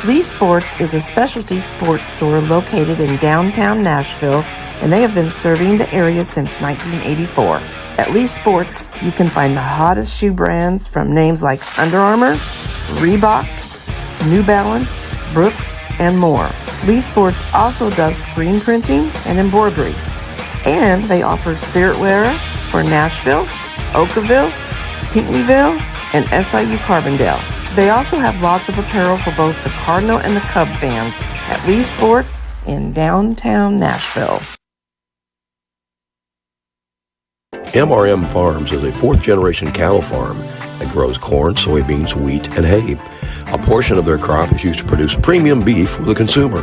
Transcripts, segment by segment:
Lee Sports is a specialty sports store located in downtown Nashville, and they have been serving the area since 1984. At Lee Sports, you can find the hottest shoe brands from names like Under Armour, Reebok, New Balance, Brooks, and more. Lee Sports also does screen printing and embroidery, and they offer spirit wear for Nashville, Oakville, Pinckneyville, and SIU Carbondale. They also have lots of apparel for both the Cardinal and the Cub fans at Lee Sports in downtown Nashville. MRM Farms is a fourth-generation cattle farm that grows corn, soybeans, wheat, and hay. A portion of their crop is used to produce premium beef for the consumer.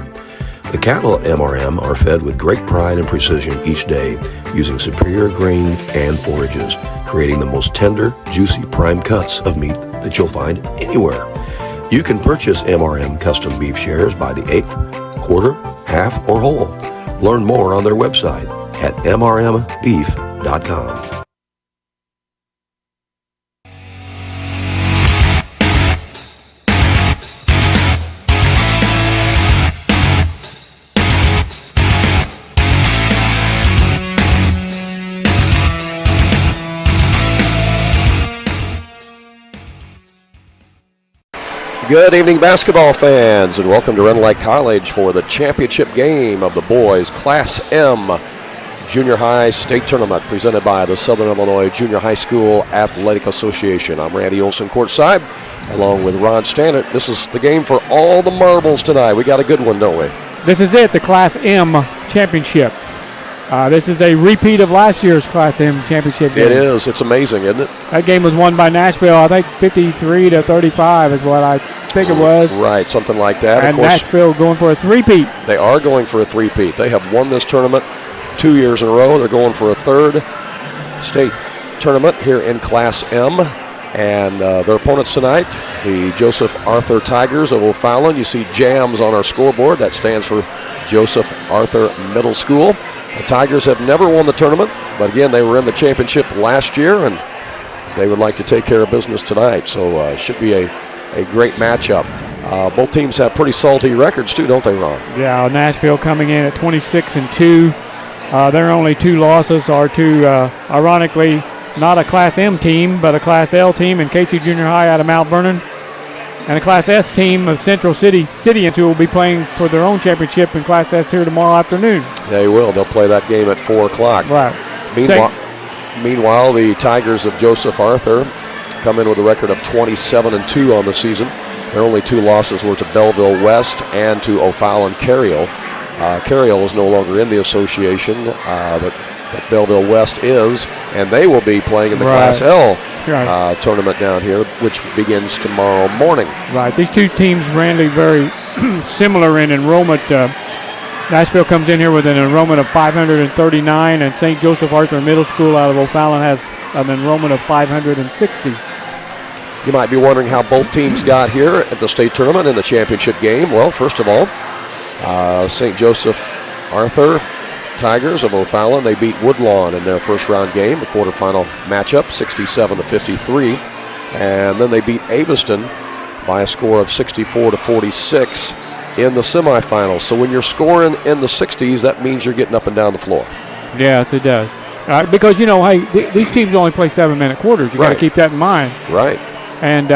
The cattle at MRM are fed with great pride and precision each day, using superior grain and forages, creating the most tender, juicy prime cuts of meat that you'll find anywhere. You can purchase MRM custom beef shares by the eighth, quarter, half, or whole. Learn more on their website at mrmbeef.com. Good evening, basketball fans, and welcome to Rend College for the championship game of the boys Class M Junior High State Tournament presented by the Southern Illinois Junior High School Athletic Association. I'm Randy Olson courtside along with Ron Stannard. This is the game for all the marbles tonight. We got a good one, don't we? This is it, the Class M championship. This is a repeat of last year's Class M championship game. It is. It's amazing, isn't it? That game was won by Nashville, I think 53-35 is what I think it was. Right, something like that. And of course, Nashville going for a three-peat. They are going for a three-peat. They have won this tournament 2 years in a row. They're going for a third state tournament here in Class M. And their opponents tonight, the Joseph Arthur Tigers of O'Fallon. You see JAMS on our scoreboard. That stands for Joseph Arthur Middle School. The Tigers have never won the tournament, but again, they were in the championship last year, and they would like to take care of business tonight. So should be a great matchup. Both teams have pretty salty records too, don't they, Ron? Yeah, Nashville coming in at 26-2. Their only two losses are to, ironically, not a Class M team, but a Class L team in Casey Junior High out of Mount Vernon, and a Class S team of Central Cityans who will be playing for their own championship in Class S here tomorrow afternoon. They will. They'll play that game at 4 o'clock. Right. Meanwhile, the Tigers of Joseph Arthur come in with a record of 27-2 on the season. Their only two losses were to Belleville West and to O'Fallon Cariol. Cariol is no longer in the association, but Belleville West is, and they will be playing in the Class L tournament down here, which begins tomorrow morning. Right. These two teams, Randy, very similar in enrollment. Nashville comes in here with an enrollment of 539, and St. Joseph Arthur Middle School out of O'Fallon has an enrollment of 560. You might be wondering how both teams got here at the state tournament in the championship game. Well, first of all, St. Joseph Arthur Tigers of O'Fallon, they beat Woodlawn in their first round game, the quarterfinal matchup, 67-53. And then they beat Aveston by a score of 64-46 in the semifinals. So when you're scoring in the 60s, that means you're getting up and down the floor. Yes, it does. Because, you know, hey, these teams only play 7-minute quarters. You got to keep that in mind. Right. And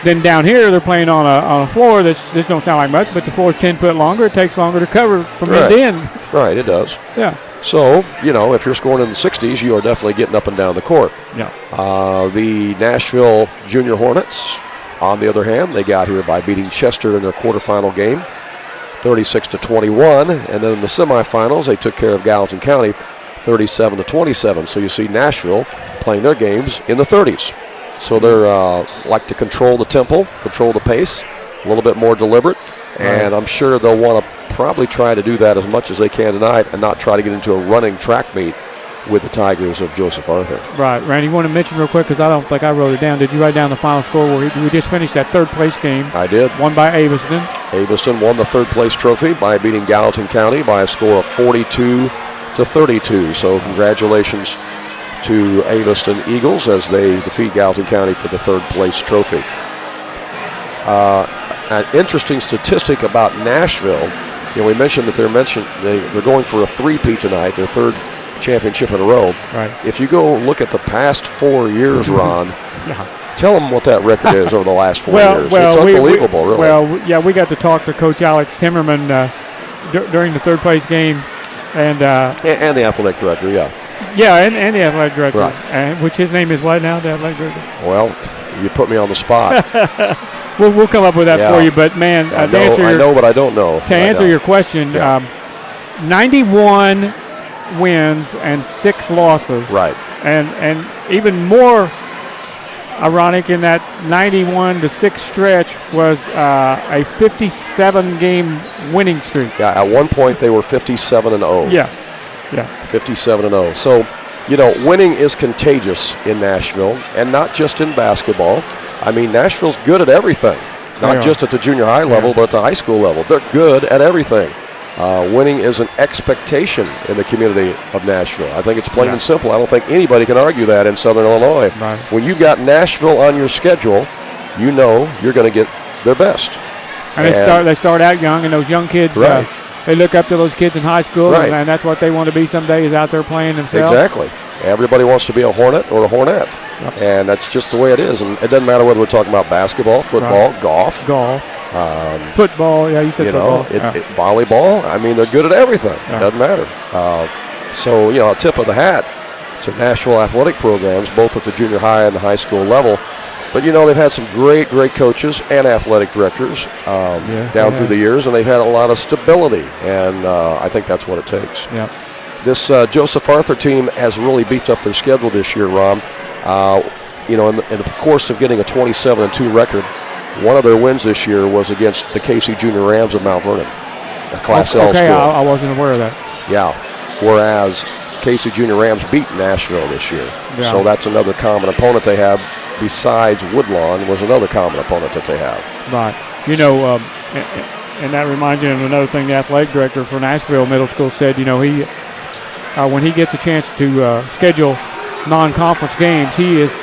then down here, they're playing on a floor this don't sound like much, but the floor is 10 foot longer. It takes longer to cover from end to end. Right, it does. Yeah. So, you know, if you're scoring in the 60s, you are definitely getting up and down the court. Yeah. The Nashville Junior Hornets, on the other hand, they got here by beating Chester in their quarterfinal game, 36-21. And then in the semifinals, they took care of Gallatin County, 37-27. So you see Nashville playing their games in the 30s. So they're like to control the tempo, control the pace, a little bit more deliberate. And I'm sure they'll want to probably try to do that as much as they can tonight and not try to get into a running track meet with the Tigers of Joseph Arthur. Right. Randy, you want to mention real quick, because I don't think I wrote it down. Did you write down the final score where we just finished that third place game? I did. Won by Aveston. Aveston won the third place trophy by beating Gallatin County by a score of 42-32. So congratulations to Aveston Eagles as they defeat Gallatin County for the third place trophy. an interesting statistic about Nashville. We mentioned that they're going for a three-peat tonight, their third championship in a row. Right. If you go look at the past 4 years, Ron, Yeah. tell them what that record is over the last 4 years. It's unbelievable, really. Well, yeah, we got to talk to Coach Alex Timmerman during the third place game, and the athletic director, and the athletic director, right. Which his name is what now? The athletic director. Well, you put me on the spot. We'll come up with that for you, but man, I know, but I don't know. To answer your question, 91 wins and 6 losses. Right. And even more ironic in that 91-6 stretch was a 57-game winning streak. Yeah, at one point they were 57-0. Yeah. 57-0. So, winning is contagious in Nashville, and not just in basketball. I mean, Nashville's good at everything, not just at the junior high level, but at the high school level. They're good at everything. Winning is an expectation in the community of Nashville. I think it's plain and simple. I don't think anybody can argue that in Southern Illinois. Right. When you've got Nashville on your schedule, you know you're going to get their best. And they start out young, and those young kids, they look up to those kids in high school, and that's what they want to be someday, is out there playing themselves. Exactly. Everybody wants to be a Hornet or a Hornet. Yep. And that's just the way it is. And it doesn't matter whether we're talking about basketball, football, golf. Football, you said football. Volleyball. I mean, they're good at everything. It doesn't matter. So, a tip of the hat to Nashville athletic programs, both at the junior high and the high school level. But, they've had some great coaches and athletic directors down through the years, and they've had a lot of stability. And I think that's what it takes. Yeah. This Joseph Arthur team has really beefed up their schedule this year, Ron. In the course of getting a 27-2 record, one of their wins this year was against the Casey Junior Rams of Mount Vernon, a Class L school. I wasn't aware of that. Yeah, whereas Casey Junior Rams beat Nashville this year. Yeah. So that's another common opponent they have, besides Woodlawn was another common opponent that they have. Right. And that reminds me of another thing the athletic director for Nashville Middle School said, he when he gets a chance to schedule non-conference games, he is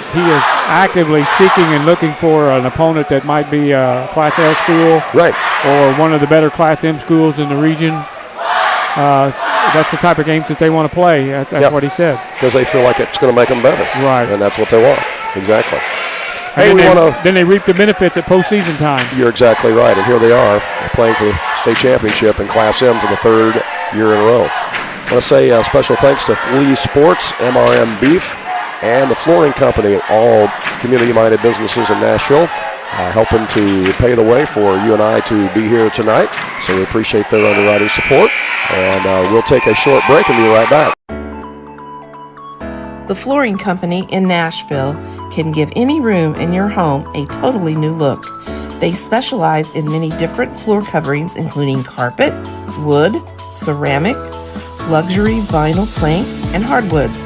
actively seeking and looking for an opponent that might be a Class L school, right, or one of the better Class M schools in the region. That's the type of games that they want to play. That's what he said. Because they feel like it's going to make them better, right? And that's what they want. Exactly. Hey, then they reap the benefits at postseason time. You're exactly right, and here they are playing for the state championship in Class M for the third year in a row. I want to say special thanks to Flea Sports, MRM Beef, and the Flooring Company, all community-minded businesses in Nashville, helping to pave the way for you and I to be here tonight. So we appreciate their underwriting support, and we'll take a short break and be right back. The Flooring Company in Nashville can give any room in your home a totally new look. They specialize in many different floor coverings, including carpet, wood, ceramic, luxury vinyl planks, and hardwoods.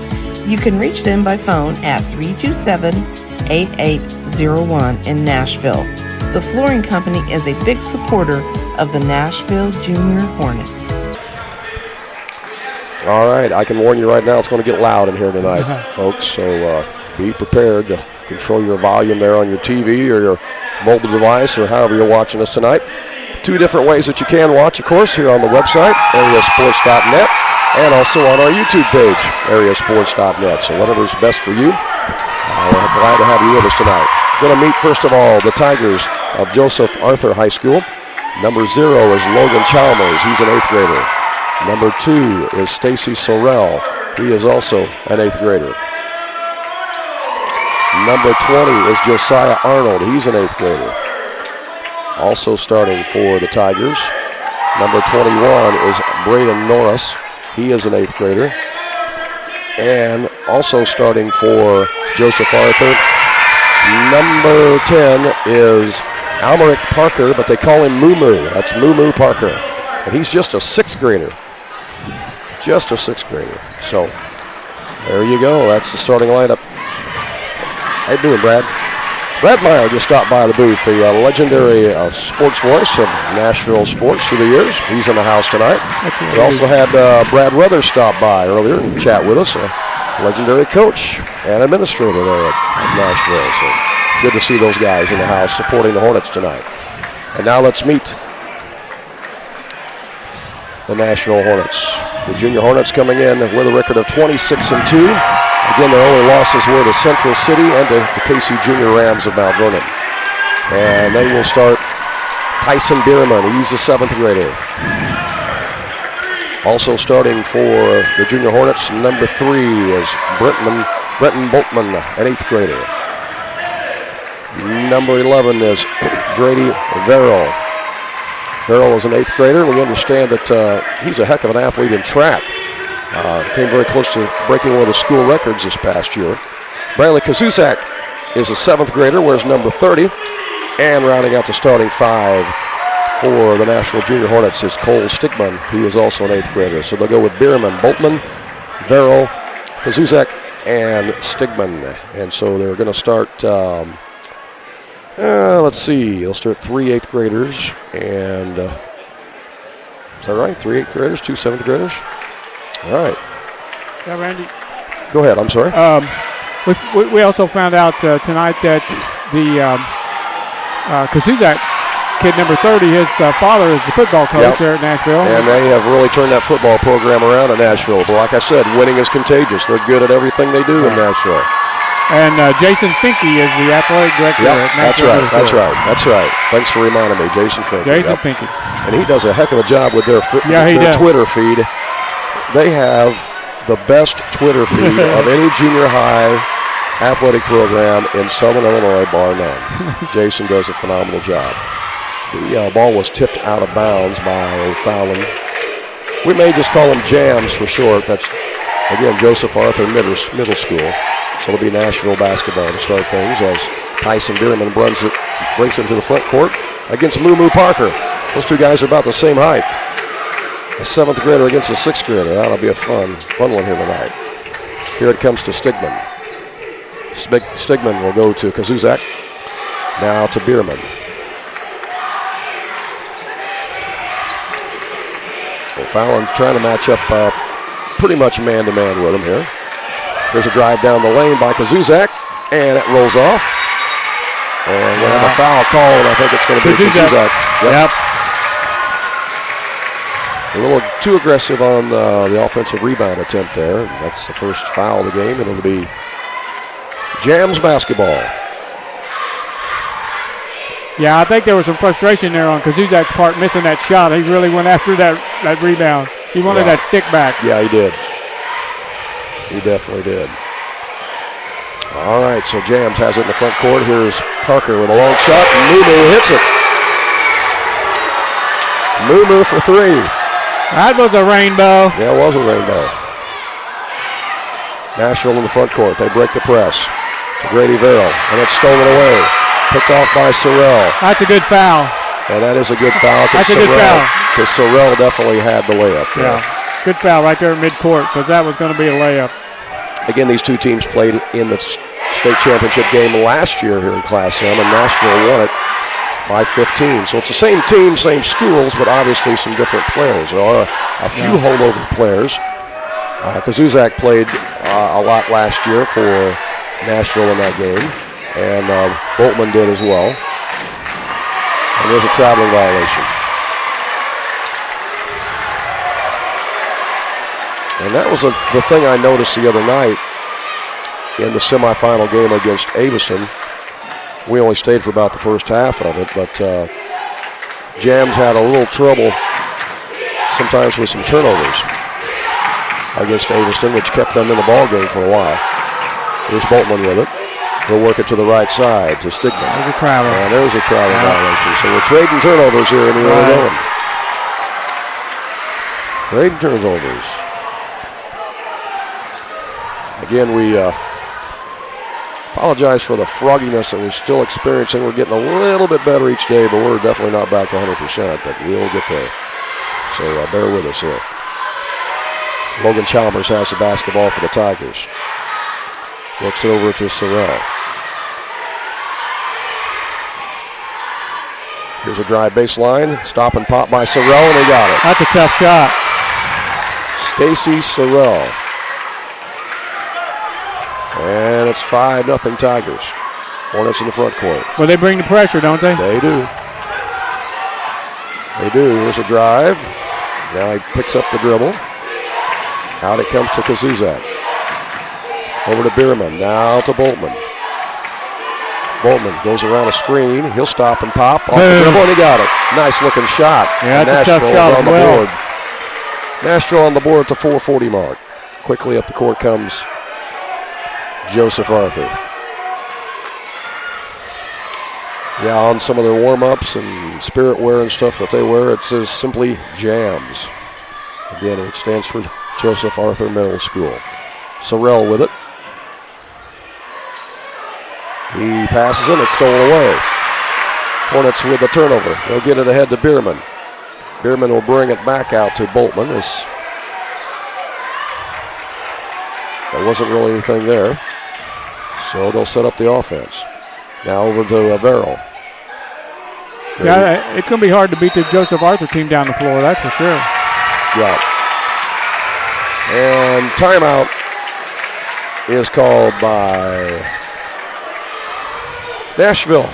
You can reach them by phone at 327-8801 in Nashville. The Flooring Company is a big supporter of the Nashville Junior Hornets. All right, I can warn you right now, it's going to get loud in here tonight, folks. So be prepared to control your volume there on your TV or your mobile device or however you're watching us tonight. 2 different ways that you can watch, of course, here on the website, AreaSports.net, and also on our YouTube page, AreaSports.net. So whatever's best for you, we're glad to have you with us tonight. Going to meet, first of all, the Tigers of Joseph Arthur High School. Number 0 is Logan Chalmers. He's an 8th grader. Number 2 is Stacy Sorrell. He is also an 8th grader. Number 20 is Josiah Arnold. He's an 8th grader. Also starting for the Tigers, number 21 is Braden Norris. He is an 8th grader. And also starting for Joseph Arthur, number 10 is Almeric Parker, but they call him Moo Moo. That's Moo Moo Parker. And he's just a 6th grader. Just a 6th grader. So there you go. That's the starting lineup. How you doing, Brad? Brad Meyer just stopped by the booth, the legendary sports voice of Nashville sports through the years. He's in the house tonight. We also had Brad Weathers stop by earlier and chat with us, a legendary coach and administrator there at Nashville. So good to see those guys in the house supporting the Hornets tonight. And now let's meet the Nashville Hornets. The Junior Hornets coming in with a record of 26-2. Again, their only losses were to Central City and to the KC Junior Rams of Mount Vernon. And they will start Tyson Bierman. He's a 7th grader. Also starting for the Junior Hornets, number 3 is Brenton Boltman, an 8th grader. Number 11 is Grady Verrill. Verrill is an 8th grader. We understand that he's a heck of an athlete in track. Came very close to breaking one of the school records this past year. Bradley Kazuzak is a 7th grader, wears number 30. And rounding out the starting 5 for the Nashville Junior Hornets is Cole Stigman, who is also an 8th grader. So they'll go with Bierman, Boltman, Verrill, Kazuzak, and Stigman. And so they're going to start, let's see, they'll start 3 8th graders. And is that right? 3 8th graders, 2 7th graders? All right. Yeah, Randy. Go ahead, I'm sorry. We also found out tonight that the Kazuzak kid, number 30, his father is the football coach there at Nashville. And they have really turned that football program around at Nashville. But like I said, winning is contagious. They're good at everything they do in Nashville. And Jason Finke is the athletic director at Nashville. That's right. Thanks for reminding me, Jason Finke. Finke. And he does a heck of a job with their does. Twitter feed. They have the best Twitter feed of any junior high athletic program in Southern Illinois, bar none. Jason does a phenomenal job. The ball was tipped out of bounds by O'Fallon. We may just call them Jams for short. That's, again, Joseph Arthur Middle School. So it'll be Nashville basketball to start things as Tyson Bierman brings it to the front court against Moo Parker. Those two guys are about the same height. A 7th grader against a 6th grader. That'll be a fun one here tonight. Here it comes to Stigman. Stigman will go to Kazuzak. Now to Bierman. O'Fallon's trying to match up pretty much man-to-man with him here. There's a drive down the lane by Kazuzak, and it rolls off. And we'll have a foul call, and I think it's going to be Kazuzak. Yep. A little too aggressive on the offensive rebound attempt there. That's the first foul of the game, and it'll be Jams basketball. Yeah, I think there was some frustration there on Kazuzak's part missing that shot. He really went after that rebound. He wanted that stick back. Yeah, he did. He definitely did. All right, so Jams has it in the front court. Here's Parker with a long shot. Mumu hits it. Mumu for 3. That was a rainbow. Yeah, it was a rainbow. Nashville in the front court. They break the press to Grady Verrill, and it's stolen away. Picked off by Sorrell. That's a good foul. And that is a good foul. That's a good foul. Because Sorrell definitely had the layup there. Yeah, good foul right there at midcourt because that was going to be a layup. Again, these two teams played in the state championship game last year here in Class M, and Nashville won it by 15. So it's the same team, same schools, but obviously some different players. There are a few holdover players. Kazuzak played a lot last year for Nashville in that game, and Boltman did as well. And there's a traveling violation. And that was the thing I noticed the other night in the semifinal game against Avison. We only stayed for about the first half of it, but Jams had a little trouble sometimes with some turnovers against Avison, which kept them in the ball game for a while. Here's Boltman with it. He'll work it to the right side to Stigman. There's a travel. And there's a travel violation. So we're trading turnovers here in the early going. Trading turnovers. Again, we apologize for the frogginess that we're still experiencing. We're getting a little bit better each day, but we're definitely not back to 100%, but we'll get there. So bear with us here. Logan Chalmers has the basketball for the Tigers. Looks it over to Sorrell. Here's a drive baseline. Stop and pop by Sorrell, and he got it. That's a tough shot. Stacy Sorrell. And it's 5-0 Tigers. Hornets in the front court. Well, they bring the pressure, don't they? They do. They do. Here's a drive. Now he picks up the dribble. Out it comes to Kazuzak. Over to Bierman. Now to Boltman. Boltman goes around a screen. He'll stop and pop off the dribble, and he got it. Nice looking shot. Yeah, that's a tough shot on the well. board. Nashville on the board at the 4:40 mark. Quickly up the court comes Joseph Arthur. Yeah, on some of their warm-ups and spirit wear and stuff that they wear, it says simply Jams. Again, it stands for Joseph Arthur Middle School. Sorrell with it. He passes him. It's stolen away. Hornets with the turnover. They'll get it ahead to Bierman. Bierman will bring it back out to Boltman. There wasn't really anything there. So they'll set up the offense. Now over to Verrill. Yeah, it's going to be hard to beat the Joseph Arthur team down the floor, that's for sure. Yeah. And timeout is called by Nashville.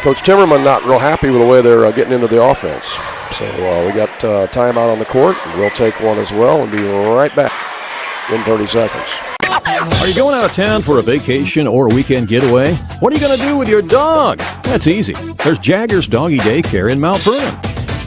Coach Timmerman not real happy with the way they're getting into the offense. So we got timeout on the court. We'll take one as well and be right back in 30 seconds. Are you going out of town for a vacation or a weekend getaway? What are you going to do with your dog? That's easy. There's Jaggers Doggy Daycare in Mount Vernon.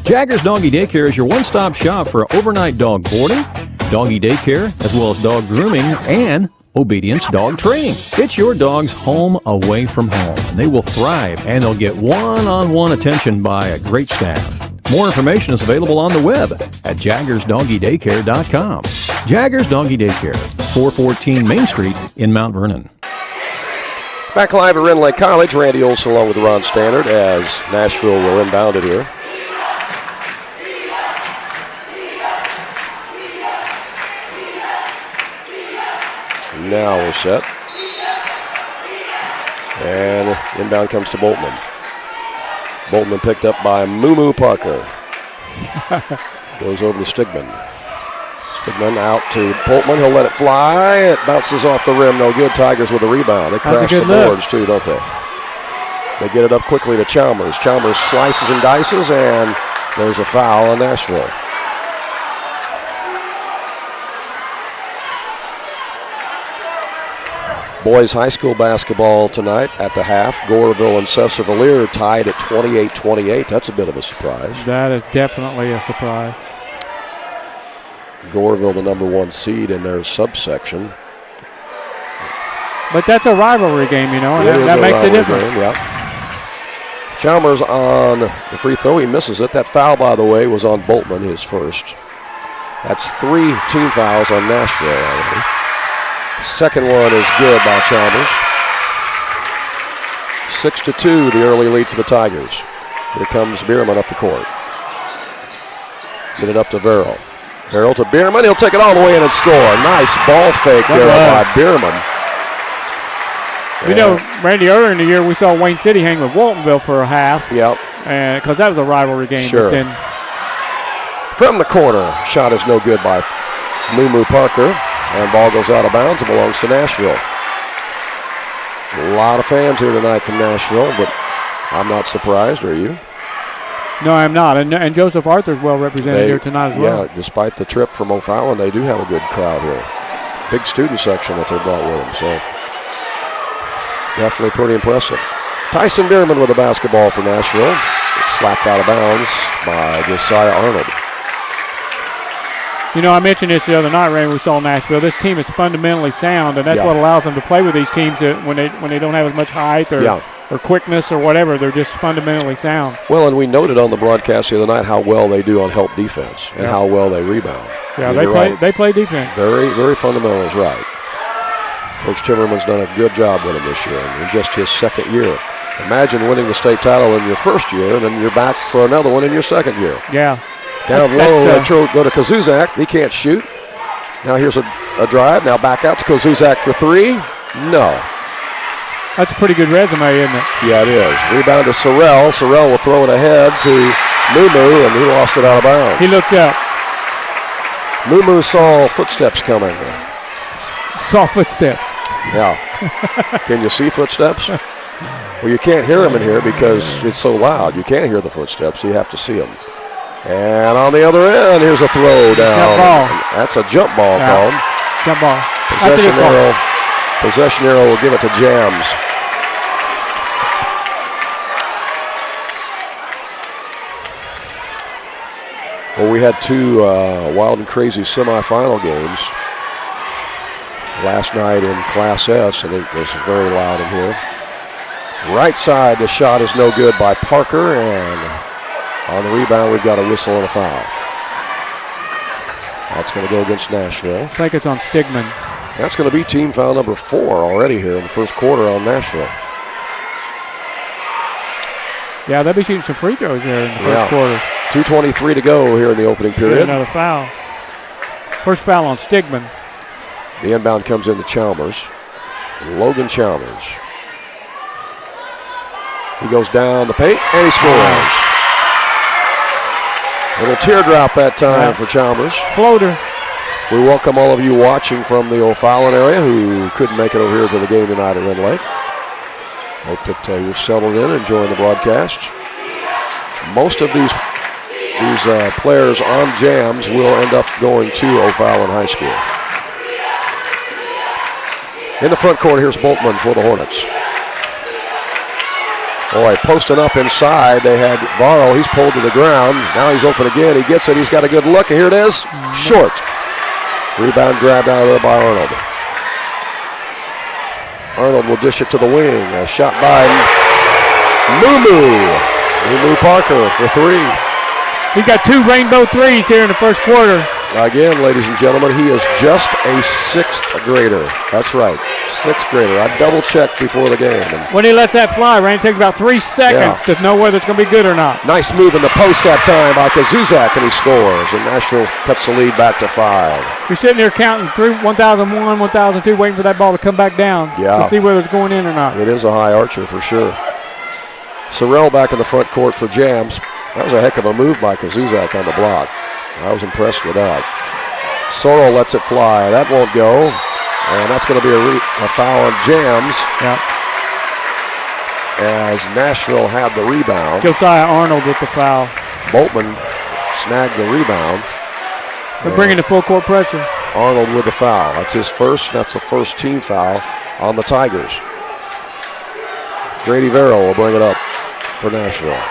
Jaggers Doggy Daycare is your one-stop shop for overnight dog boarding, doggy daycare, as well as dog grooming and obedience dog training. It's your dog's home away from home, and they will thrive, and they'll get one-on-one attention by a great staff. More information is available on the web at jaggersdoggydaycare.com. Jaggers Doggy Daycare, 414 Main Street in Mount Vernon. Back live at Rend Lake College. Randy Olson along with Ron Stannard as Nashville will inbound it here. Now we're set. And inbound comes to Boltman. Boltman picked up by Moo Parker. Goes over to Stigman. Stigman out to Boltman. He'll let it fly. It bounces off the rim. No good. Tigers with a rebound. They crash the boards too, don't they? They get it up quickly to Chalmers. Chalmers slices and dices, and there's a foul on Nashville. Boys high school basketball tonight at the half. Goreville and Cesar-Valier tied at 28-28. That's a bit of a surprise. That is definitely a surprise. Goreville, the number one seed in their subsection. But that's a rivalry game, you know, and that makes a difference. Game, yeah. Chalmers on the free throw. He misses it. That foul, by the way, was on Boltman, his first. That's 3 team fouls on Nashville already. Second one is good by Chalmers. 6-2, the early lead for the Tigers. Here comes Bierman up the court. Get it up to Verrill. Verrill to Bierman. He'll take it all the way in and score. Nice ball fake there by Bierman. You know, Randy, earlier in the year, we saw Wayne City hang with Waltonville for a half. Yep. Because that was a rivalry game. Sure. But then from the corner, shot is no good by Moo Parker. And ball goes out of bounds. It belongs to Nashville. A lot of fans here tonight from Nashville, but I'm not surprised. Are you? No, I'm not. And Joseph Arthur's well represented here tonight as well. Yeah, despite the trip from O'Fallon, they do have a good crowd here. Big student section that they brought with them, so definitely pretty impressive. Tyson Bierman with the basketball for Nashville. It's slapped out of bounds by Josiah Arnold. You know, I mentioned this the other night, Ray, we saw Nashville. This team is fundamentally sound, and that's what allows them to play with these teams when they don't have as much height or quickness or whatever. They're just fundamentally sound. Well, and we noted on the broadcast the other night how well they do on help defense and how well they rebound. Yeah, they play defense. Very, very fundamental is right. Coach Timmerman's done a good job with them this year in just his second year. Imagine winning the state title in your first year, and then you're back for another one in your second year. Yeah. Down low, go to Kazuzak. He can't shoot. Now here's a drive. Now back out to Kazuzak for 3. No. That's a pretty good resume, isn't it? Yeah, it is. Rebound to Sorrell. Sorrell will throw it ahead to Moo, and he lost it out of bounds. He looked up. Moo saw footsteps coming. Saw footsteps. Yeah. Can you see footsteps? Well, you can't hear them in here because it's so loud. You can't hear the footsteps. So you have to see them. And on the other end, here's a throw down. Jump ball. That's a jump ball called. Jump ball. Possession arrow will give it to Jams. Well, we had two wild and crazy semifinal games last night in Class S, and it was very loud in here. Right side, the shot is no good by Parker, and on the rebound, we've got a whistle and a foul. That's going to go against Nashville. I think it's on Stigman. That's going to be team foul number 4 already here in the first quarter on Nashville. Yeah, they'll be shooting some free throws there in the first quarter. 2:23 to go here in the opening period. Get another foul. First foul on Stigman. The inbound comes into Chalmers. Logan Chalmers. He goes down the paint, and he scores. Little teardrop that time for Chalmers. Floater. We welcome all of you watching from the O'Fallon area who couldn't make it over here to the game tonight at Rend Lake. Hope that you're settled in, enjoying the broadcast. Most of these players on Jams will end up going to O'Fallon High School. In the front court, here's Boltman for the Hornets. Boy, posting up inside, they had Varro. He's pulled to the ground. Now he's open again. He gets it. He's got a good look. And here it is. Short. Rebound grabbed out of there by Arnold. Arnold will dish it to the wing. A shot by Mumu Parker for 3. He got 2 rainbow threes here in the first quarter. Again, ladies and gentlemen, he is just a 6th grader. That's right, 6th grader. I double-checked before the game. When he lets that fly, Rand, it takes about 3 seconds to know whether it's going to be good or not. Nice move in the post that time by Kazuzak, and he scores. And Nashville cuts the lead back to 5. You're sitting there counting through 1001, 1002, waiting for that ball to come back down to see whether it's going in or not. It is a high archer for sure. Sorrell back in the front court for Jams. That was a heck of a move by Kazuzak on the block. I was impressed with that. Sorrell lets it fly. That won't go. And that's going to be a foul on Jams. Yep. As Nashville had the rebound. Josiah Arnold with the foul. Boltman snagged the rebound. They're bringing the full court pressure. Arnold with the foul. That's his first. That's the first team foul on the Tigers. Grady Verrill will bring it up for Nashville.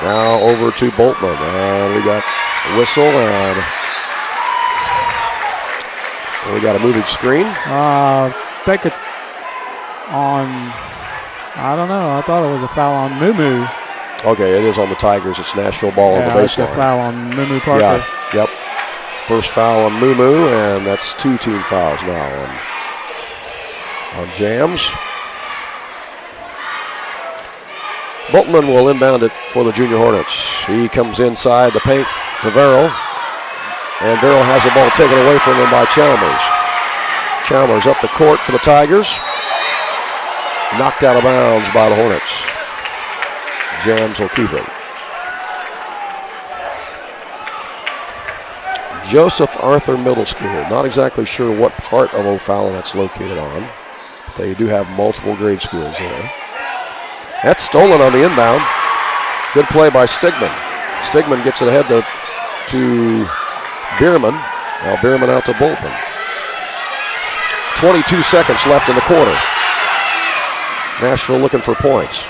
Now over to Boltman, and we got a whistle, and we got a moving screen. I think it's on, I don't know, I thought it was a foul on Mumu. Okay, it is on the Tigers. It's Nashville ball on the baseline. It's a foul on Mumu Parker. Yeah, yep. First foul on Mumu, and that's 2 team fouls now on Jams. Boltman will inbound it for the Junior Hornets. He comes inside the paint to Verrill. And Verrill has the ball taken away from him by Chalmers. Chalmers up the court for the Tigers. Knocked out of bounds by the Hornets. Jams will keep it. Joseph Arthur Middle School. Not exactly sure what part of O'Fallon that's located on. But they do have multiple grade schools there. That's stolen on the inbound. Good play by Stigman. Stigman gets it ahead to Bierman. Now Bierman out to Boltman. 22 seconds left in the quarter. Nashville looking for points.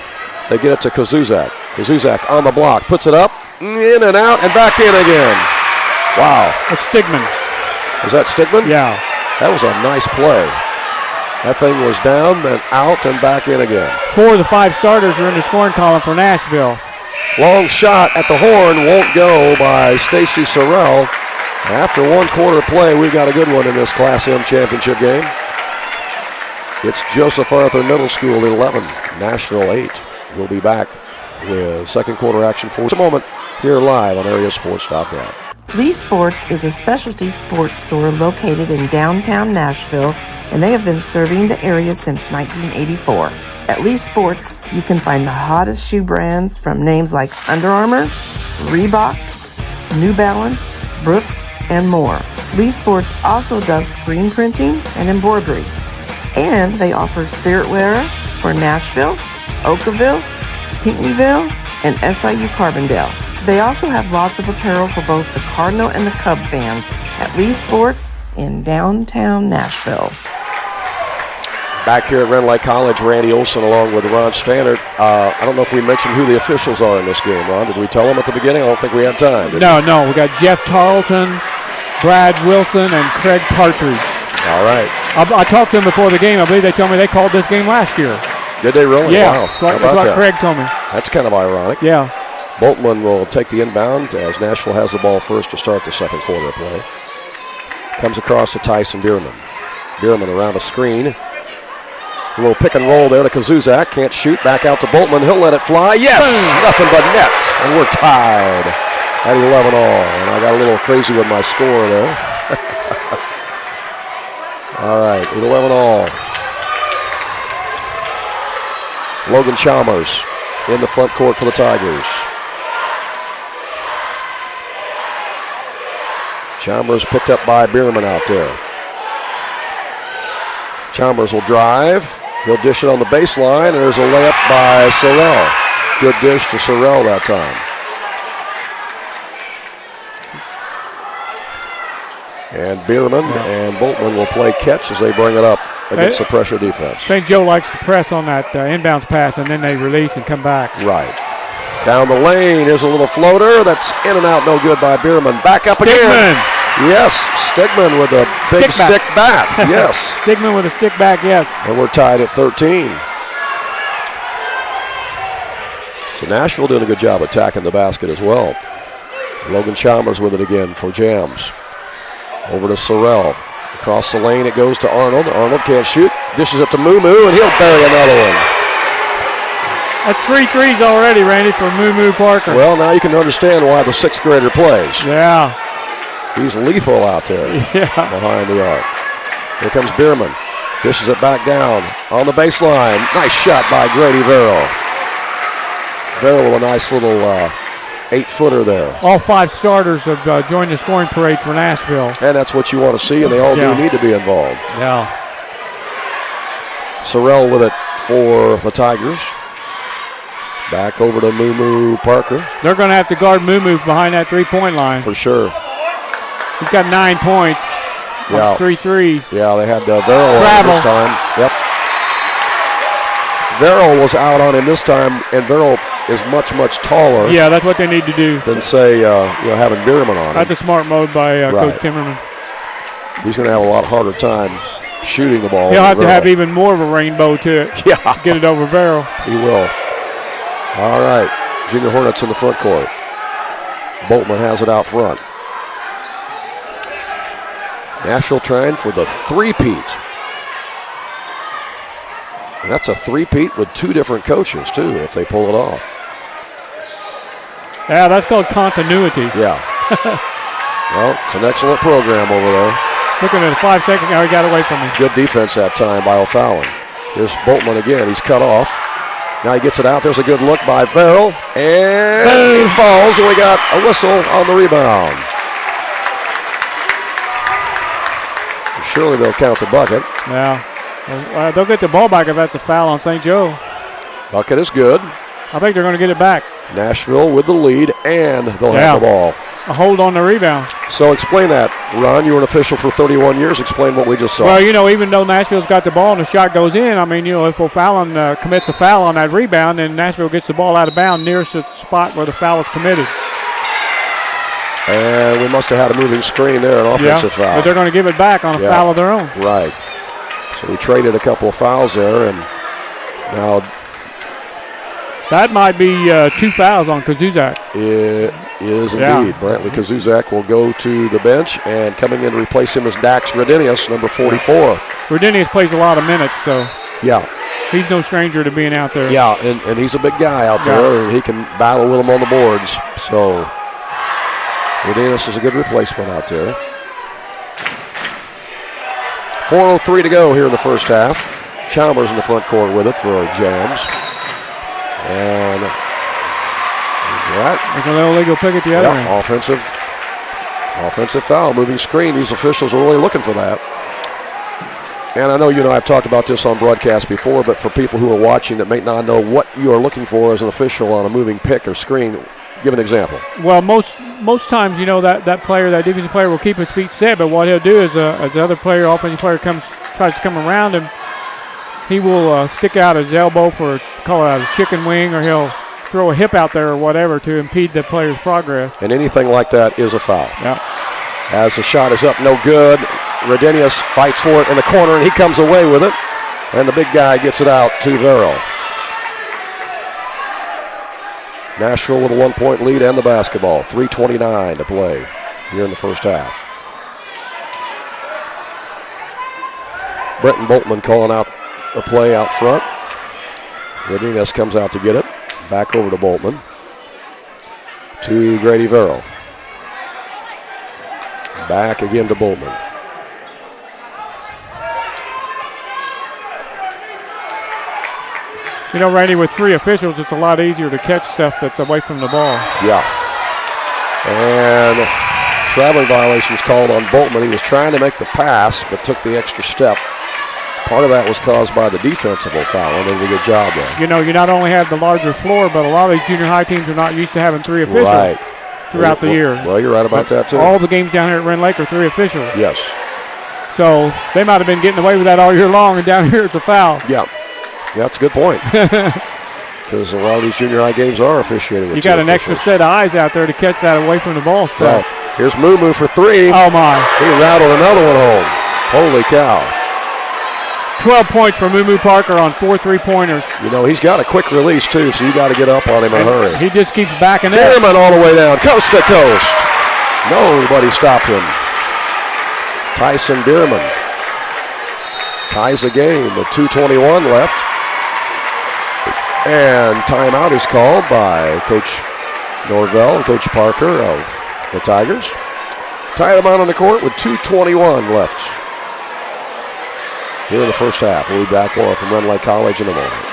They get it to Kazuzak. Kazuzak on the block. Puts it up. In and out and back in again. Wow. That's Stigman. Is that Stigman? Yeah. That was a nice play. That thing was down and out and back in again. 4 of the 5 starters are in the scoring column for Nashville. Long shot at the horn won't go by Stacy Sorrell. After 1 quarter play, we've got a good one in this Class M championship game. It's Joseph Arthur Middle School 11, Nashville 8. We'll be back with second quarter action for a moment here live on AreaSports.net. Lee Sports is a specialty sports store located in downtown Nashville, and they have been serving the area since 1984. At Lee Sports, you can find the hottest shoe brands from names like Under Armour, Reebok, New Balance, Brooks, and more. Lee Sports also does screen printing and embroidery. And they offer spirit wear for Nashville, Oakville, Pinckneyville, and SIU Carbondale. They also have lots of apparel for both the Cardinal and the Cub fans at Lee Sports in downtown Nashville. Back here at Rend Lake College, Randy Olson along with Ron Stannard. I don't know if we mentioned who the officials are in this game, Ron. Did we tell them at the beginning? I don't think we had time. No. We got Jeff Tarleton, Brad Wilson, and Craig Partridge. All right. I talked to them before the game. I believe they told me they called this game last year. Did they really? Yeah. Wow. That's what Craig told me. That's kind of ironic. Yeah. Boltman will take the inbound as Nashville has the ball first to start the second quarter of play. Comes across to Tyson Bierman. Bierman around a screen. A little pick and roll there to Kazuzak. Can't shoot. Back out to Boltman. He'll let it fly. Yes! Nothing but net. And we're tied at 11 all. And I got a little crazy with my score there. All right, 11 all. Logan Chalmers in the front court for the Tigers. Chalmers picked up by Bierman out there. Chalmers will drive. He'll dish it on the baseline, and there's a layup by Sorrell. Good dish to Sorrell that time. And Bierman and Boltman will play catch as they bring it up against the pressure defense. St. Joe likes to press on that inbounds pass, and then they release and come back. Right. Down the lane, here's a little floater. That's in and out, no good by Bierman. Back up again. Yes, Stigman with a big stick back. Yes. Stigman with a stick back, yes. And we're tied at 13. So Nashville doing a good job attacking the basket as well. Logan Chalmers with it again for Jams. Over to Sorrell. Across the lane it goes to Arnold. Arnold can't shoot. Dishes it to Mumu, and he'll bury another one. That's 3 threes already, Randy, for Mumu Parker. Well, now you can understand why the 6th grader plays. Yeah. He's lethal out there behind the arc. Here comes Bierman. Dishes it back down on the baseline. Nice shot by Grady Verrill. Verrill with a nice little 8-footer there. All 5 starters have joined the scoring parade for Nashville. And that's what you want to see, and they all do need to be involved. Yeah. Sorrell with it for the Tigers. Back over to Mumu Parker. They're going to have to guard Mumu behind that 3-point line. For sure. He's got 9 points. Yeah. 3 threes. Yeah, they had Verrill on this time. Yep. Verrill was out on him this time, and Verrill is much, much taller. Yeah, that's what they need to do. Than say, having Bierman on him. That's a smart mode by Coach Timmerman. He's going to have a lot harder time shooting the ball. He'll have to have even more of a rainbow to it. Yeah. Get it over Verrill. He will. All right. Junior Hornets in the front court. Boltman has it out front. Nashville trying for the three-peat. And that's a three-peat with 2 different coaches, too, if they pull it off. Yeah, that's called continuity. Yeah. Well, it's an excellent program over there. Looking at the 5 seconds, now he got away from me. Good defense that time by O'Fallon. Here's Boltman again. He's cut off. Now he gets it out. There's a good look by Verrill. And he falls, and we got a whistle on the rebound. Surely they'll count the bucket. Yeah. They'll get the ball back if that's a foul on St. Joe. Bucket is good. I think they're going to get it back. Nashville with the lead, and they'll have the ball. A hold on the rebound. So explain that. Ron, you were an official for 31 years. Explain what we just saw. Well, even though Nashville's got the ball and the shot goes in, if O'Fallon commits a foul on that rebound, then Nashville gets the ball out of bounds nearest the spot where the foul is committed. And we must have had a moving screen there, an offensive foul. But they're going to give it back on a foul of their own. Right. So we traded a couple of fouls there, and now that might be 2 fouls on Kazuzak. It is indeed. Brantley Kazuzak will go to the bench, and coming in to replace him is Dax Redinius, number 44. Redinius plays a lot of minutes, so he's no stranger to being out there. Yeah, and he's a big guy out there, and he can battle with them on the boards. So Redinius is a good replacement out there. 4:03 to go here in the first half. Chalmers in the front court with it for Jams. And there's a little legal pick at the other end. Offensive foul, moving screen. These officials are really looking for that. And I know you and I have talked about this on broadcast before, but for people who are watching that may not know what you are looking for as an official on a moving pick or screen, give an example. Well, most times, that player, that defensive player will keep his feet set, but what he'll do is as the other player, offensive player tries to come around him, he will stick out his elbow for, call it a chicken wing, or he'll throw a hip out there or whatever to impede the player's progress. And anything like that is a foul. Yeah. As the shot is up, no good. Redenius fights for it in the corner, and he comes away with it. And the big guy gets it out to Verrill. Nashville with a 1-point lead and the basketball. 3:29 to play here in the first half. Brenton Boltman calling out a play out front. Redenius comes out to get it. Back over to Boltman. To Grady Verrill. Back again to Boltman. Randy, with 3 officials, it's a lot easier to catch stuff that's away from the ball. Yeah. And traveling violations called on Boltman. He was trying to make the pass, but took the extra step. Part of that was caused by the defensive foul, and they did a good job there. You not only have the larger floor, but a lot of these junior high teams are not used to having 3 officials throughout the year. Well, you're right about that, too. All the games down here at Rend Lake are 3 officials. Yes. So they might have been getting away with that all year long, and down here it's a foul. Yeah. Yeah, that's a good point. Because a lot of these junior high games are officiated with you got an extra set of eyes out there to catch that away from the ball stuff. Right. Here's Moo for 3. Oh, my. He rattled another one home. Holy cow. 12 points for Moo Parker on 4 3-pointers. He's got a quick release, too, so you got to get up on him in a hurry. He just keeps backing up. Dearman all the way down, coast to coast. Nobody stopped him. Tyson Dearman ties the game with 2:21 left. And timeout is called by Coach Norvell and Coach Parker of the Tigers. Tie them out on the court with 2:21 left here in the first half. We'll be back more from Rend Lake College in a moment.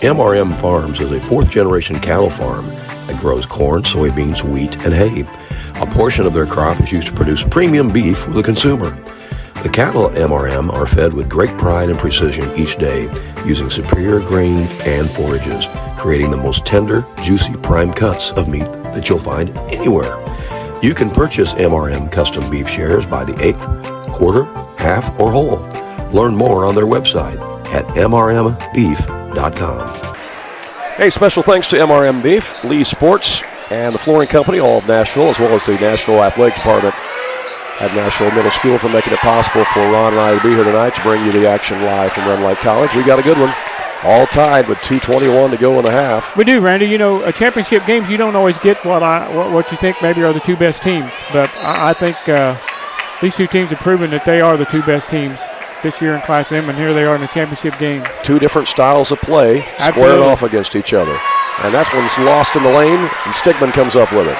MRM Farms is a 4th-generation cattle farm that grows corn, soybeans, wheat, and hay. A portion of their crop is used to produce premium beef for the consumer. The cattle at MRM are fed with great pride and precision each day, using superior grain and forages, creating the most tender, juicy prime cuts of meat that you'll find anywhere. You can purchase MRM custom beef shares by the 1/8, quarter, half, or whole. Learn more on their website at mrmbeef.com. Hey, special thanks to MRM Beef, Lee Sports, and the Flooring Company, all of Nashville, as well as the Nashville Athletic Department at Nashville Middle School for making it possible for Ron and I to be here tonight to bring you the action live from Rend Lake College. We got a good one. All tied with 2:21 to go in the half. We do, Randy. A championship games, you don't always get what you think maybe are the 2 best teams. But I think these 2 teams have proven that they are the 2 best teams this year in Class M, and here they are in the championship game. 2 different styles of play squared off against each other. And that's when it's lost in the lane, and Stigman comes up with it.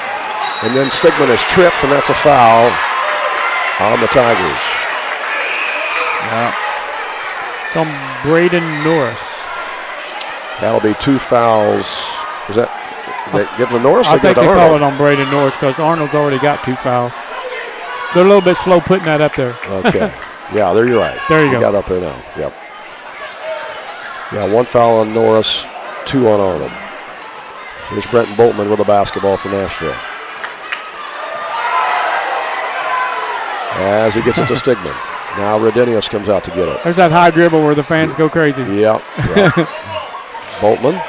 And then Stigman is tripped, and that's a foul on the Tigers. Yeah. From Braden Norris. That'll be 2 fouls. Is that they give the Norris? I think they call it on Braden Norris because Arnold's already got 2 fouls. They're a little bit slow putting that up there. Okay. Yeah, there you're right. There you go. Got up there now. Yep. Yeah, 1 foul on Norris, 2 on Arnold. Here's Brenton Boltman with the basketball for Nashville. As he gets it to Stigman. Now Redenius comes out to get it. There's that high dribble where the fans go crazy. Yep. Boltman.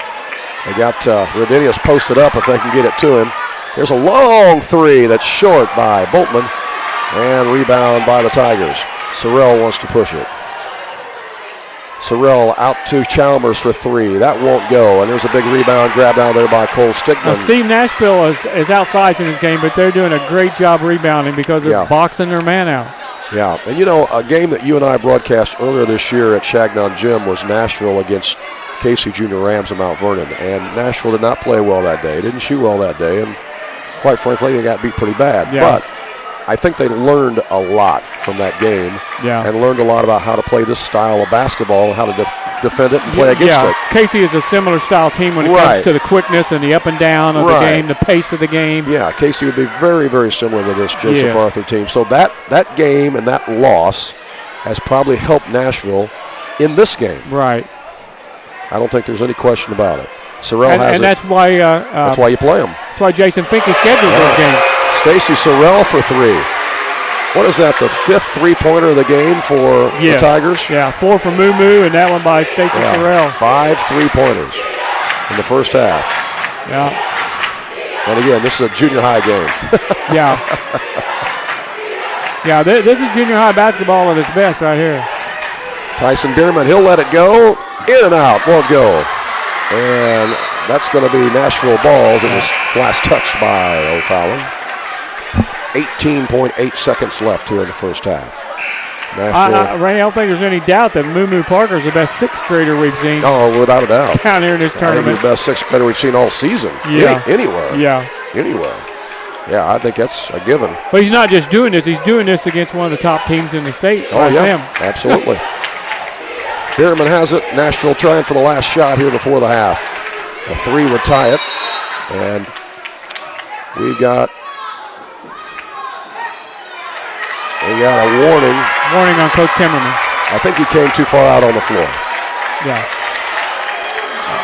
They got Redenius posted up if they can get it to him. There's a long 3 that's short by Boltman. And rebound by the Tigers. Sorrell wants to push it. Sorrell out to Chalmers for 3. That won't go. And there's a big rebound grab down there by Cole Stigman. Now, see, Nashville is outside in this game, but they're doing a great job rebounding because they're boxing their man out. Yeah, and a game that you and I broadcast earlier this year at Shagnon Gym was Nashville against Casey Junior Rams of Mount Vernon. And Nashville did not play well that day, didn't shoot well that day, and quite frankly, they got beat pretty bad. Yeah. But I think they learned a lot from that game and learned a lot about how to play this style of basketball and how to defend it and play against it. Casey is a similar style team when it comes to the quickness and the up and down of the game, the pace of the game. Yeah, Casey would be very, very similar to this Joseph Arthur team. So that game and that loss has probably helped Nashville in this game. Right. I don't think there's any question about it. Sorrell has and it. that's why That's why you play him. That's why Jason Finke scheduled those games. Stacy Sorrell for 3. What is that, the 5th three-pointer of the game for the Tigers? Yeah, 4 for Moo, and that one by Stacy Sorrell. 5 3-pointers in the first half. Yeah. And again, this is a junior high game. Yeah. Yeah, this is junior high basketball at its best right here. Tyson Bierman, he'll let it go. In and out, won't go. And that's going to be Nashville balls. It was last touched by O'Fallon. 18.8 seconds left here in the first half. Randy, I don't think there's any doubt that Moo Parker is the best sixth grader we've seen. Oh, without a doubt. Down here in this tournament. The best sixth grader we've seen all season. Yeah. Anywhere. Yeah. Anywhere. Yeah, I think that's a given. But he's not just doing this. He's doing this against one of the top teams in the state. Oh, yeah. Absolutely. Bierman has it. Nashville trying for the last shot here before the half. A 3 would tie it. And we've got a warning. Warning on Coach Timmerman. I think he came too far out on the floor. Yeah.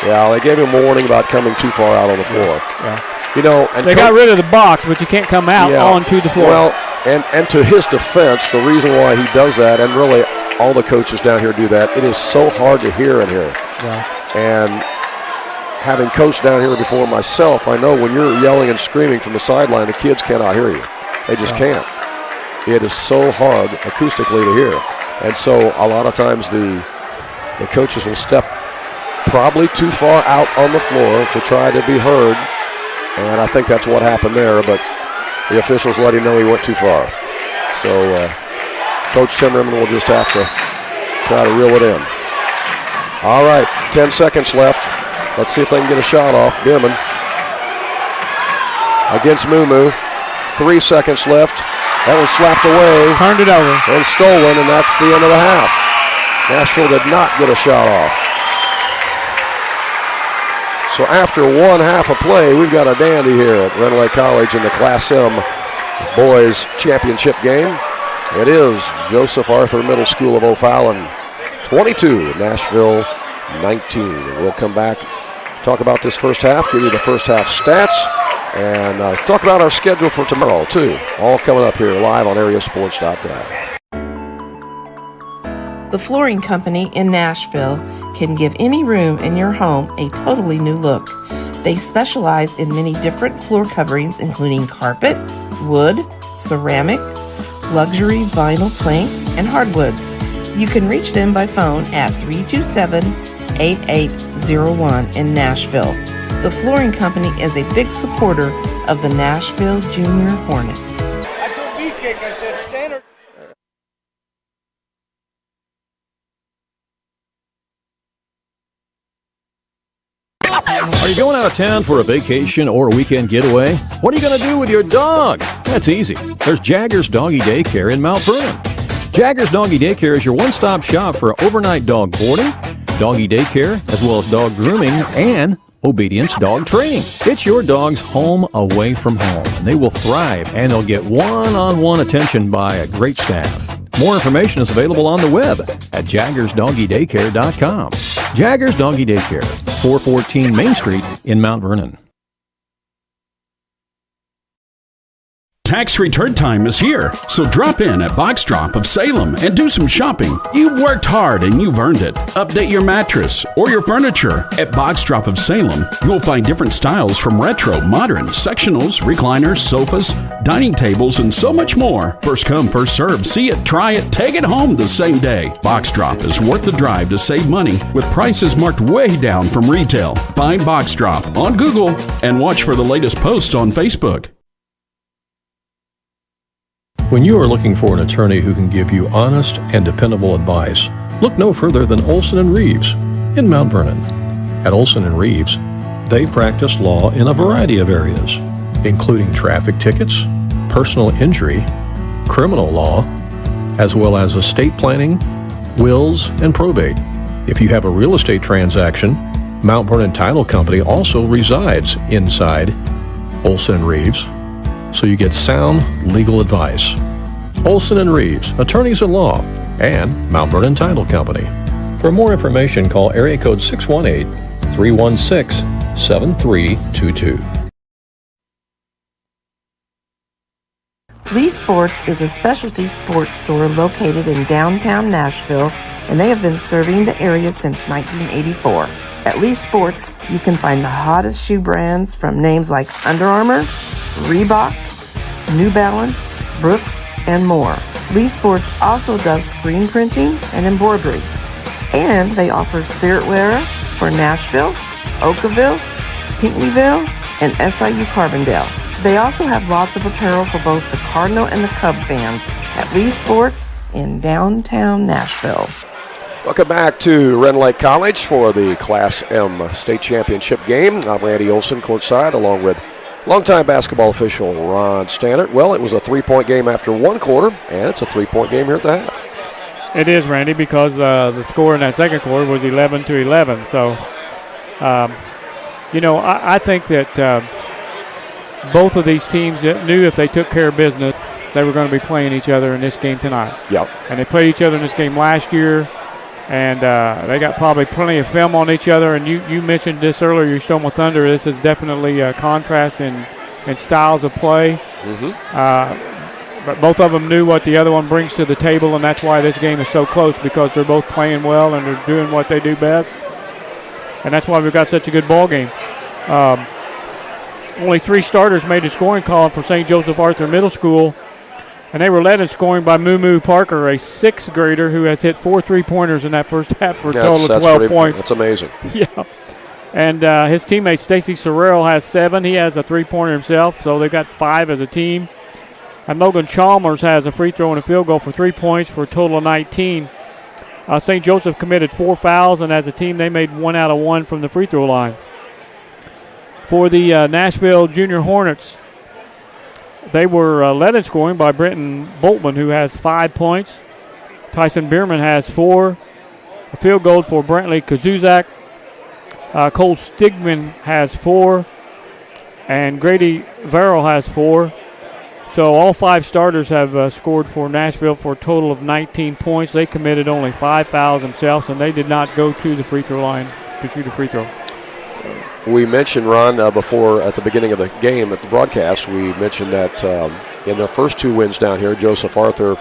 Yeah, they gave him a warning about coming too far out on the floor. Yeah. You know, and they got rid of the box, but you can't come out onto the floor. Well, and to his defense, the reason why he does that, and really all the coaches down here do that, it is so hard to hear in here. Yeah. And having coached down here before myself, I know when you're yelling and screaming from the sideline, the kids cannot hear you. They just can't. It is so hard acoustically to hear. And so a lot of times the coaches will step probably too far out on the floor to try to be heard. And I think that's what happened there, but the officials let him know he went too far. So Coach Timmerman will just have to try to reel it in. All right, 10 seconds left. Let's see if they can get a shot off. Bierman against Moo. 3 seconds left. That was slapped away. Turned it over. And stolen, and that's the end of the half. Nashville did not get a shot off. So after one half of play, we've got a dandy here at Rend College in the Class M boys championship game. It is Joseph Arthur Middle School of O'Fallon 22, Nashville 19. We'll come back, talk about this first half, give you the first half stats, and talk about our schedule for tomorrow too. All coming up here live on AreaSports.net. The Flooring Company in Nashville can give any room in your home a totally new look. They specialize in many different floor coverings, including carpet, wood, ceramic, luxury vinyl planks, and hardwoods. You can reach them by phone at 327-8801 in Nashville. The Flooring Company is a big supporter of the Nashville Junior Hornets. I told Beefcake, I said standard. Are you going out of town for a vacation or a weekend getaway? What are you going to do with your dog? That's easy. There's Jaggers Doggy Daycare in Mount Vernon. Jaggers Doggy Daycare is your one-stop shop for overnight dog boarding, doggy daycare, as well as dog grooming and obedience dog training. It's your dog's home away from home, and they will thrive, and they'll get one-on-one attention by a great staff. More information is available on the web at jaggersdoggydaycare.com. Jaggers Doggy Daycare, 414 Main Street in Mount Vernon. Tax return time is here, so drop in at Box Drop of Salem and do some shopping. You've worked hard and you've earned it. Update your mattress or your furniture. At Box Drop of Salem, you'll find different styles from retro, modern, sectionals, recliners, sofas, dining tables, and so much more. First come, first serve. See it, try it, take it home the same day. Box Drop is worth the drive to save money with prices marked way down from retail. Find Box Drop on Google and watch for the latest posts on Facebook. When you are looking for an attorney who can give you honest and dependable advice, look no further than Olson & Reeves in Mount Vernon. At Olson & Reeves, they practice law in a variety of areas, including traffic tickets, personal injury, criminal law, as well as estate planning, wills, and probate. If you have a real estate transaction, Mount Vernon Title Company also resides inside Olson & Reeves, so you get sound legal advice. Olson & Reeves, attorneys at law, and Mount Vernon Title Company. For more information, call area code 618-316-7322. Lee Sports is a specialty sports store located in downtown Nashville, and they have been serving the area since 1984. At Lee Sports, you can find the hottest shoe brands from names like Under Armour, Reebok, New Balance, Brooks, and more. Lee Sports also does screen printing and embroidery, and they offer spiritwear for Nashville, Oakville, Pinckneyville, and SIU Carbondale. They also have lots of apparel for both the Cardinal and the Cub fans at Lee Sports in downtown Nashville. Welcome back to Rend Lake College for the Class M state championship game. I'm Randy Olson, courtside, along with longtime basketball official Ron Stannard. Well, it was a three-point game after one quarter, and it's a three-point game here at the half. It is, Randy, because the score in that second quarter was 11-11. So, I think that both of these teams knew if they took care of business, they were going to be playing each other in this game tonight. Yep. And they played each other in this game last year, and they got probably plenty of film on each other. And you mentioned this earlier, your Stoma Thunder. This is definitely a contrast in styles of play. Mm-hmm. But both of them knew what the other one brings to the table, and that's why this game is so close, because they're both playing well and they're doing what they do best. And that's why we've got such a good ball game. Only 3 starters made a scoring call for St. Joseph Arthur Middle School, and they were led in scoring by Moo Parker, a 6th grader who has hit 4 3-pointers in that first half for a total of 12 points. That's amazing. Yeah. And his teammate Stacy Sorrell has 7. He has a 3-pointer himself, so they've got 5 as a team. And Logan Chalmers has a free throw and a field goal for 3 points for a total of 19. St. Joseph committed 4 fouls, and as a team they made 1 out of 1 from the free throw line. For the Nashville Junior Hornets, they were led in scoring by Brenton Boltman, who has 5 points. Tyson Bierman has 4. A field goal for Brantley Kazuzak. Cole Stigman has 4. And Grady Verrill has 4. So all 5 starters have scored for Nashville for a total of 19 points. They committed only 5 fouls themselves, and they did not go to the free throw line to shoot a free throw. We mentioned, Ron, before at the beginning of the game, at the broadcast, we mentioned that in their first 2 wins down here, Joseph Arthur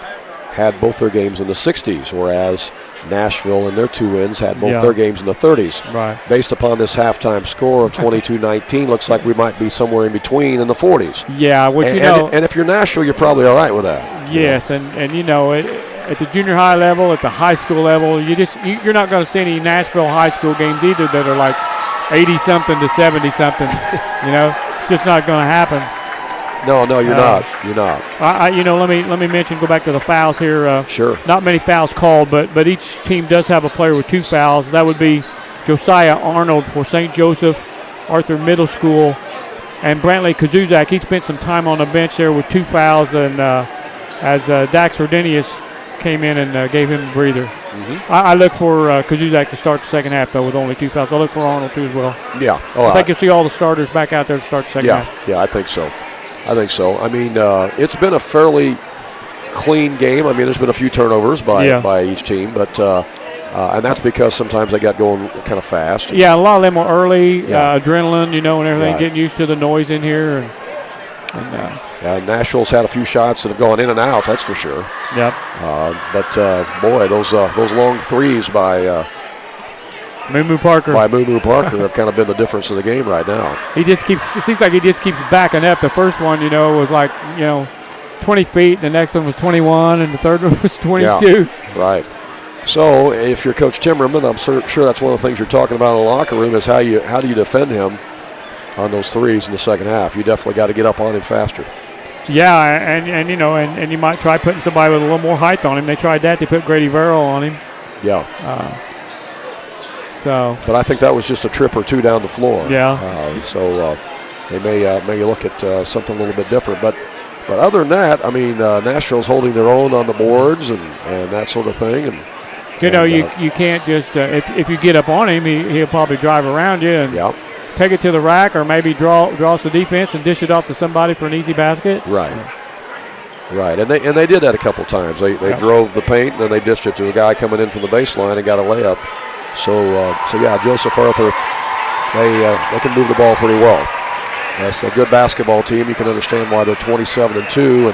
had both their games in the 60s, whereas Nashville in their 2 wins had both their games in the 30s. Right. Based upon this halftime score of 22-19, looks like we might be somewhere in between in the 40s. Yeah, and if you're Nashville, you're probably all right with that. Yes, and at the junior high level, at the high school level, you're not going to see any Nashville high school games either that are like 80-something to 70-something. It's just not going to happen. No, you're not. You're not. Let me mention. Go back to the fouls here. Sure. Not many fouls called, but each team does have a player with 2 fouls. That would be Josiah Arnold for St. Joseph Arthur Middle School, and Brantley Kazuzak. He spent some time on the bench there with 2 fouls, and as Dax Ordenius came in and gave him a breather. Mm-hmm. I look for Kazuzak to start the second half, though, with only 2 fouls. I look for Arnold, too, as well. Yeah. I think you'll see all the starters back out there to start the second half. Yeah, I think so. I mean, it's been a fairly clean game. I mean, there's been a few turnovers by each team, but and that's because sometimes they got going kind of fast. Yeah, a lot of them were early, adrenaline, and everything, getting used to the noise in here. And Nashville's had a few shots that have gone in and out, that's for sure. Yep. Boy, those long threes by Moo Parker have kind of been the difference in the game right now. It seems like he just keeps backing up. The first one, was like, 20 feet. The next one was 21, and the third one was 22. Yeah, right. So if you're Coach Timmerman, I'm sure that's one of the things you're talking about in the locker room is how do you defend him on those threes in the second half. You definitely got to get up on him faster. Yeah, and you might try putting somebody with a little more height on him. They tried that. They put Grady Verrill on him. Yeah. But I think that was just a trip or 2 down the floor. Yeah. So they may look at something a little bit different. But other than that, I mean, Nashville's holding their own on the boards and that sort of thing. And you can't just if you get up on him, he'll probably drive around you and take it to the rack, or maybe draw the defense and dish it off to somebody for an easy basket. Right. Right, and they did that a couple times. They drove the paint, and then they dished it to a guy coming in from the baseline and got a layup. So yeah, Joseph Arthur, they can move the ball pretty well. That's a good basketball team. You can understand why they're 27-2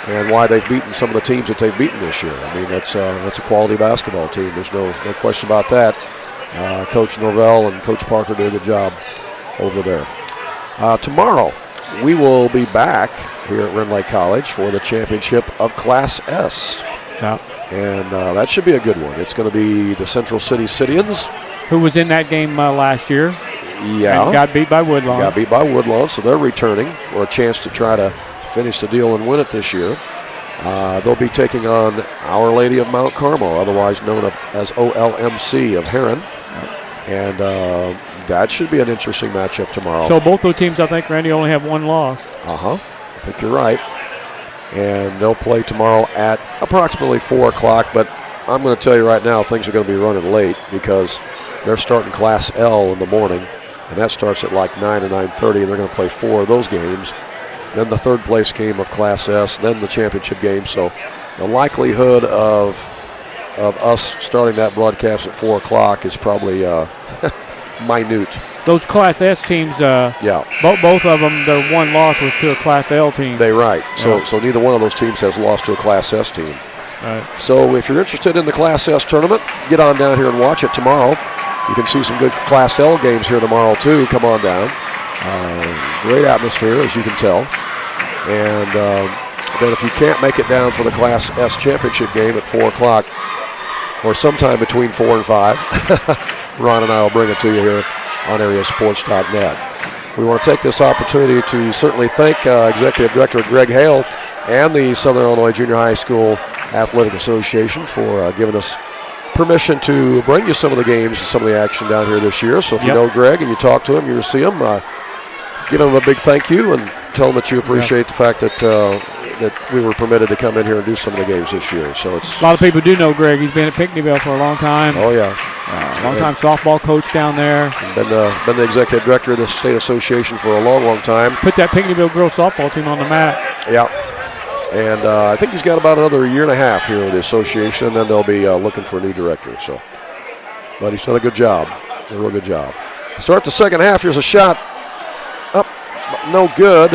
and why they've beaten some of the teams that they've beaten this year. I mean, that's a quality basketball team. There's no question about that. Coach Norvell and Coach Parker did a good job over there. Tomorrow, we will be back here at Rend Lake College for the championship of Class S. Yeah. And that should be a good one. It's going to be the Central City Cityans. Who was in that game last year. Yeah. And got beat by Woodlawn. So they're returning for a chance to try to finish the deal and win it this year. They'll be taking on Our Lady of Mount Carmel, otherwise known as OLMC of Heron. And that should be an interesting matchup tomorrow. So both those teams, I think, Randy, only have one loss. I think you're right. And they'll play tomorrow at approximately 4 o'clock. But I'm going to tell you right now, things are going to be running late because they're starting Class L in the morning. And that starts at like 9 or 9:30, and they're going to play 4 of those games. Then the third place game of Class S, then the championship game. So the likelihood of us starting that broadcast at 4 o'clock is probably minute. Those Class S teams, both of them, their one loss was to a Class L team. They're right. So neither one of those teams has lost to a Class S team. Right. So if you're interested in the Class S tournament, get on down here and watch it tomorrow. You can see some good Class L games here tomorrow, too. Come on down. Great atmosphere, as you can tell. And then if you can't make it down for the Class S championship game at 4 o'clock or sometime between 4 and 5, Ron and I will bring it to you here on AreaSports.net. We want to take this opportunity to certainly thank Executive Director Greg Hale and the Southern Illinois Junior High School Athletic Association for giving us permission to bring you some of the games and some of the action down here this year. So if you know Greg and you talk to him, you see him, give him a big thank you and tell him that you appreciate the fact that that we were permitted to come in here and do some of the games this year. So it's a lot of people do know Greg. He's been at Pinckneyville for a long time. Oh yeah, long-time softball coach down there. Been the executive director of the state association for a long, long time. Put that Pinckneyville girls softball team on the map. Yeah. And I think he's got about another year and a half here with the association, and then they'll be looking for a new director. So, but he's done a good job, a real good job. Start the second half. Here's a shot up, no good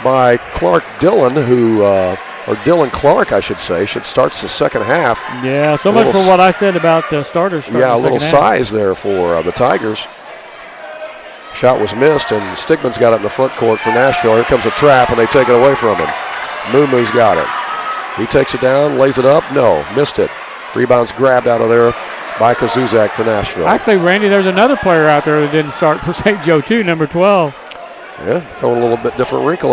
by Clark Dillon, or Dylan Clark, I should say, starts the second half. Yeah, so much for what I said about the starters. Yeah, a little size there for the Tigers. Shot was missed, and Stigman's got it in the front court for Nashville. Here comes a trap, and they take it away from him. Muumu's got it. He takes it down, lays it up. No, missed it. Rebound's grabbed out of there by Kazuzak for Nashville. Actually, Randy, there's another player out there that didn't start for St. Joe, too, number 12. Yeah, throwing a little bit different wrinkle